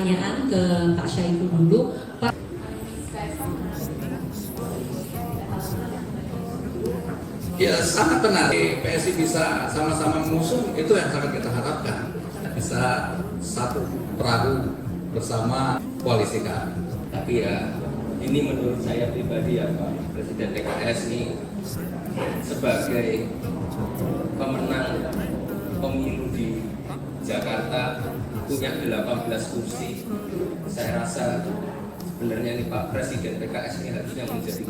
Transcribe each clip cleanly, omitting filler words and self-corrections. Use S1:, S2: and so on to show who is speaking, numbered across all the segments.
S1: pertanyaan ke Pak Syaiful dulu. Pak.
S2: Ya, sangat benar. PSI bisa sama-sama mengusung, itu yang sangat kita harapkan. Bisa satu perahu bersama koalisi kami.
S3: Tapi ya, ini menurut saya pribadi ya Pak Presiden PKS ini sebagai pemenang pemilu di Jakarta punya 18 kursi. Saya rasa sebenarnya nih Pak Presiden PKS ini harusnya menjadi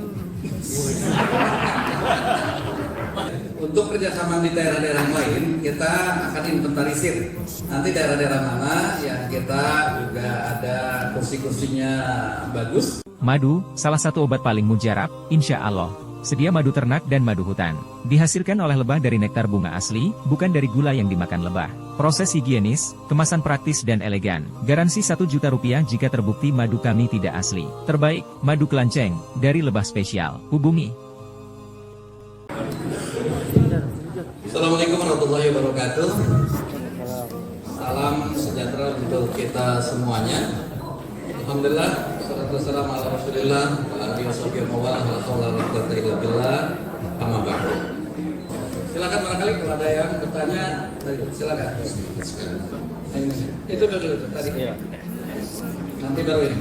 S2: untuk kerjasama di daerah-daerah lain, kita akan inventarisir nanti daerah-daerah mana yang kita juga ada kursi-kursinya bagus.
S4: Madu, salah satu obat paling mujarab, insya Allah. Sedia madu ternak dan madu hutan. Dihasilkan oleh lebah dari nektar bunga asli, bukan dari gula yang dimakan lebah. Proses higienis, kemasan praktis dan elegan. Garansi 1 juta rupiah jika terbukti madu kami tidak asli. Terbaik, madu kelanceng, dari lebah spesial. Hubungi.
S2: Assalamualaikum warahmatullahi wabarakatuh. Salam sejahtera untuk kita semuanya. Alhamdulillah, salatu wassalamu ala Rasulillah wa alihi washabihi wa man wala haula wala quwwata illa billah. Amma ba'du. Silakan barangkali kalau ada yang bertanya, silakan. Itu dulu tadi. Iya. Nanti baru ini.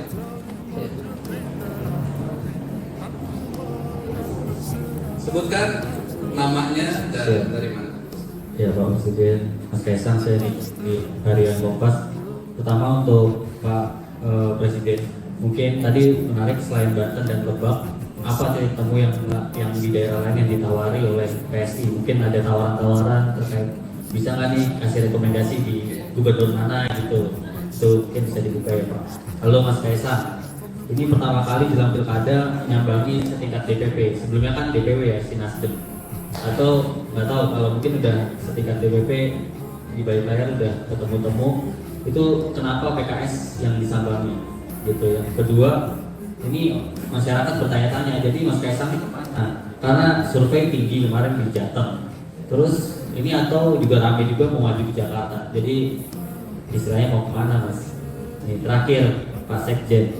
S2: Sebutkan namanya dan dari mana?
S5: Ya Pak Presiden, Mas Kaisang, saya di Harian Kompas. Pertama untuk Pak Presiden, mungkin tadi menarik selain Banten dan Lebak, apa titik temu yang di daerah lain yang ditawari oleh PSI? Mungkin ada tawaran-tawaran terkait, bisa nggak nih kasih rekomendasi di gubernur mana gitu? Itu mungkin bisa dibuka ya Pak. Halo Mas Kaisang, ini pertama kali dalam pilkada nyambangi setingkat DPP. Sebelumnya kan DPW ya, si Nasdem. Atau nggak tahu kalau mungkin udah setingkat DPP di balik layar udah ketemu-temu, itu kenapa PKS yang disambangi gitu ya. Kedua, ini masyarakat bertanya-tanya, jadi Mas Kaisang ini kemana? Karena survei tinggi kemarin di Jateng, terus ini atau juga ramai juga mau maju di Jakarta, jadi istilahnya mau kemana Mas? Ini terakhir Pak Sekjen,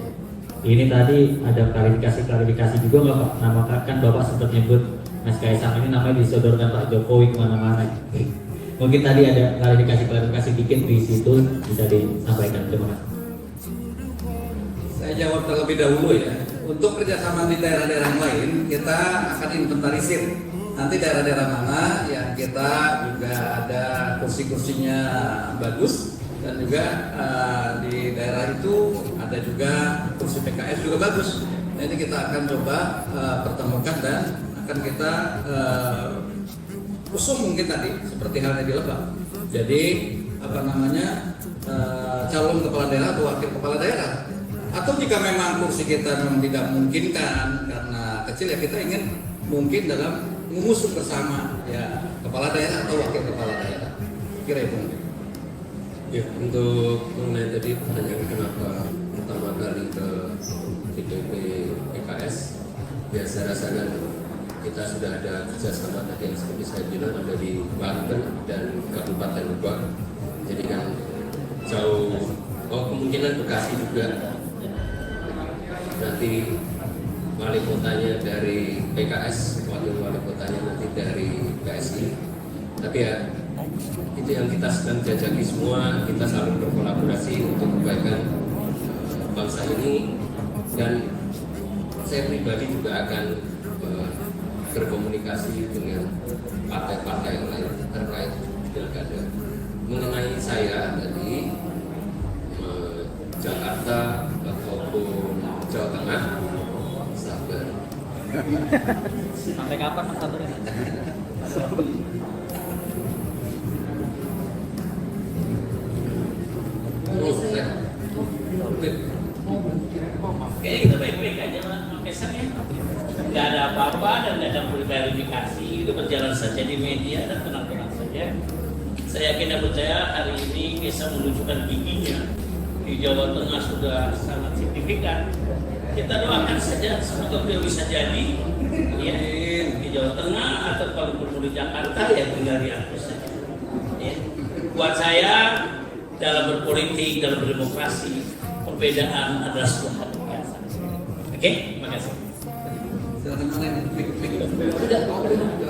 S5: ini tadi ada klarifikasi juga nggak Pak? Nama kan Bapak sempat nyebut Mas Kaisang ini namanya disodorkan Pak Jokowi kemana-mana. Mungkin tadi ada klarifikasi dikit di situ, bisa disampaikan. Terima kasih.
S2: Saya jawab terlebih dahulu ya. Untuk kerjasama di daerah-daerah lain, kita akan inventarisir nanti daerah-daerah mana yang kita juga ada kursi-kursinya bagus, dan juga di daerah itu ada juga kursi PKS juga bagus. Nah, ini kita akan coba pertemukan dan akan kita usung mungkin tadi seperti halnya di Lebak. Jadi calon kepala daerah atau wakil kepala daerah. Atau jika memang kursi kita memang tidak memungkinkan karena kecil, ya kita ingin mungkin dalam mengusung bersama ya kepala daerah atau wakil kepala daerah. Kira itu mungkin.
S3: ya untuk mengenai tadi pertanyaan kenapa pertama kali ke DPP PKS, ya saya rasakan kita sudah ada kerjasama tadi yang seperti saya bilang ada di Banten dan Kabupaten Lebak. Jadi kan jauh, kemungkinan Bekasi juga. Nanti wali kotanya dari PKS, wakil wali kotanya nanti dari PSI. Tapi ya itu yang kita sedang jajaki semua, kita saling berkolaborasi untuk kebaikan bangsa ini, dan saya pribadi juga akan berkomunikasi dengan partai-partai yang lain terkait pilkada. Mengenai saya tadi Jakarta ataupun Jawa Tengah, sabar.
S5: Sampai kapan Mas sabar?
S6: Kayaknya kita baik-baik aja lah, kesannya nggak ada apa-apa dan nggak ada verifikasi, itu berjalan saja di media dan tenang-tenang saja. Saya yakin dan percaya hari ini bisa menunjukkan giginya di Jawa Tengah sudah sangat signifikan. Kita doakan saja semoga beliau bisa jadi ya, di Jawa Tengah atau kalau perlu di Jakarta ya tinggal diatur saja. Ya. Buat saya dalam berpolitik, dalam berdemokrasi, perbedaan adalah sebuah hal yang biasa. Oke, terima kasih.
S2: Silakan mana ini?
S1: Udah,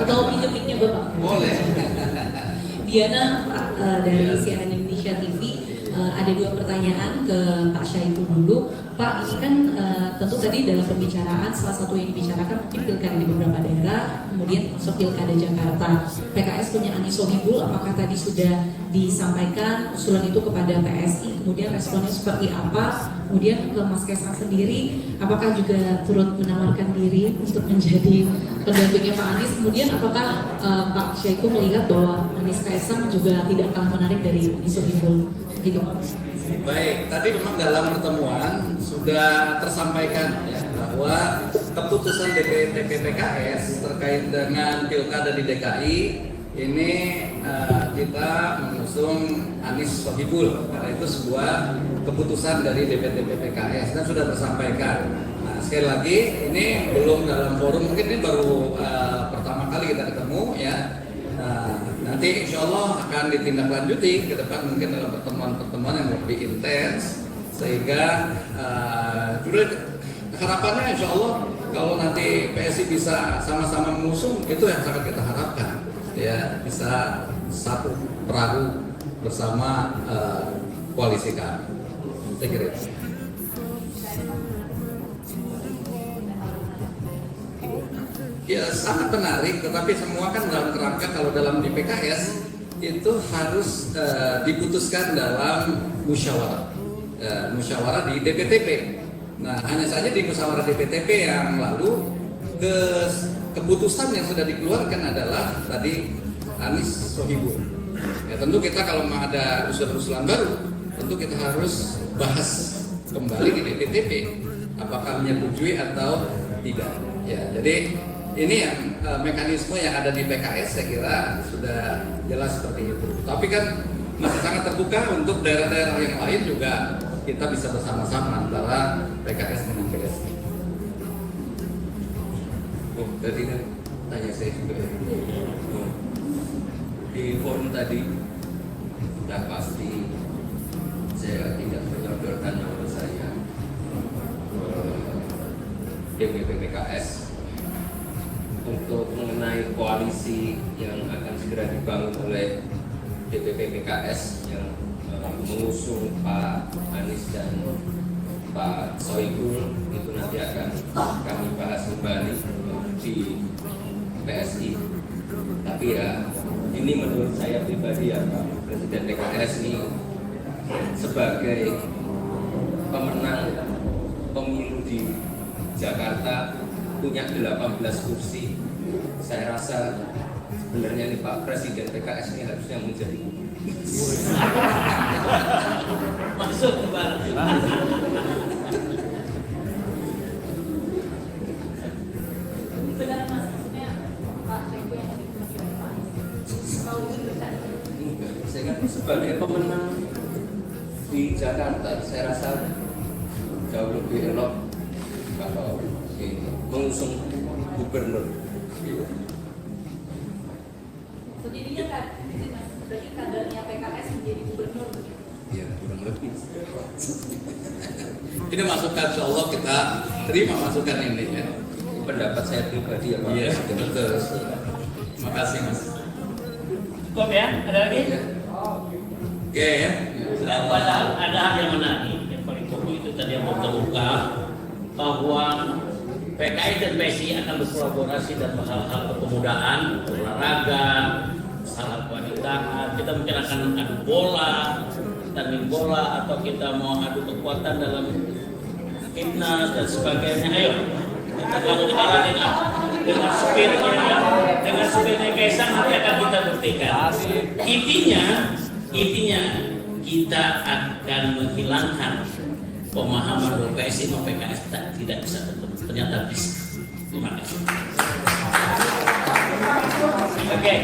S1: atau pinjam-pinjam Bapak.
S2: Boleh.
S1: Diana dari CNN Indonesia TV, ada dua pertanyaan ke Pak Syaiful dulu. Pak, ini kan tentu tadi dalam pembicaraan salah satu yang dibicarakan mungkin pilkada di beberapa daerah, kemudian masuk pilkada Jakarta. PKS punya Anies Sohibul, apakah tadi sudah disampaikan usulan itu kepada PSI? Kemudian responnya seperti apa? Kemudian ke Mas Kaisang sendiri, apakah juga turut menawarkan diri untuk menjadi pendampingnya Pak Anies? Kemudian apakah Pak Syaiful melihat bahwa Anies Kaisang juga tidak kalah menarik dari Anies Sohibul? Gitu.
S2: Baik, tadi memang dalam pertemuan sudah tersampaikan ya, bahwa keputusan DPP PKS terkait dengan pilkada di DKI ini kita mengusung Anies Sohibul karena itu sebuah keputusan dari DPP PKS dan sudah tersampaikan. Nah, sekali lagi ini belum dalam forum, mungkin ini baru pertama kali kita ketemu ya. Nanti insya Allah akan ditindaklanjuti ke depan mungkin dalam pertemuan-pertemuan yang lebih intens sehingga harapannya insya Allah kalau nanti PSI bisa sama-sama mengusung itu yang sangat kita harapkan ya, bisa satu perahu bersama koalisi kami. Saya kira itu. Ya sangat menarik, tetapi semua kan dalam kerangka kalau dalam di PKS itu harus diputuskan dalam musyawarah, musyawarah di DPTP. Nah hanya saja di musyawarah DPTP yang lalu keputusan yang sudah dikeluarkan adalah tadi Anies Sohibul. Ya tentu kita kalau mau ada usulan-usulan baru, tentu kita harus bahas kembali di DPTP apakah menyetujui atau tidak. Ya jadi ini yang mekanisme yang ada di PKS saya kira sudah jelas seperti itu. Tapi kan masih sangat terbuka untuk daerah-daerah yang lain juga kita bisa bersama-sama antara PKS dengan PSI.
S3: Oh, tadi kan tanya saya juga. Oh. Di forum tadi sudah pasti saya tidak menyodorkan nama saya DPP PKS untuk mengenai koalisi yang akan segera dibangun oleh DPP PKS yang mengusung Pak Anies dan Pak Sohibul itu nanti akan kami bahas kembali di PSI. Tapi ya ini menurut saya pribadi ya Pak Presiden PKS ini sebagai pemenang pemilu di Jakarta punya 18 kursi. Saya rasa sebenarnya nih Pak Presiden PKS ini harusnya menjadi
S6: Masuk ke barat.
S1: Benar Mas, maksudnya Pak Syaiful yang tadi Pak Anies mau diberikan.
S3: saya kan sebagai pemenang di Jakarta saya rasa jauh lebih elok kalau mengusung gubernur.
S1: Jadinya kan, berarti kadernya PKS menjadi gubernur.
S3: Ya kurang lebih.
S2: Ini masukan, insya Allah kita terima masukan ini ya.
S3: Pendapat saya pribadi ya Pak.
S2: Iya betul. Terima kasih Mas.
S6: Cukup ya? Ada lagi?
S2: Oke ya.
S6: Nah, padahal ada hal yang menarik yang paling pokok itu tadi yang mau terbuka bahwa PKI dan PSI akan berkolaborasi dalam hal-hal kepemudaan, olahraga, hal kewanitaan. Kita mungkin akan adu bola, tanding bola, atau kita mau adu kekuatan dalam timnas dan sebagainya. Ayo, kita kalau dengan spiritnya Kaisang nanti akan kita buktikan. Intinya kita akan menghilangkan pemahaman bahwa PSI dan PKS tidak bisa bertemu. Ternyata bisa. Terima kasih. Oke.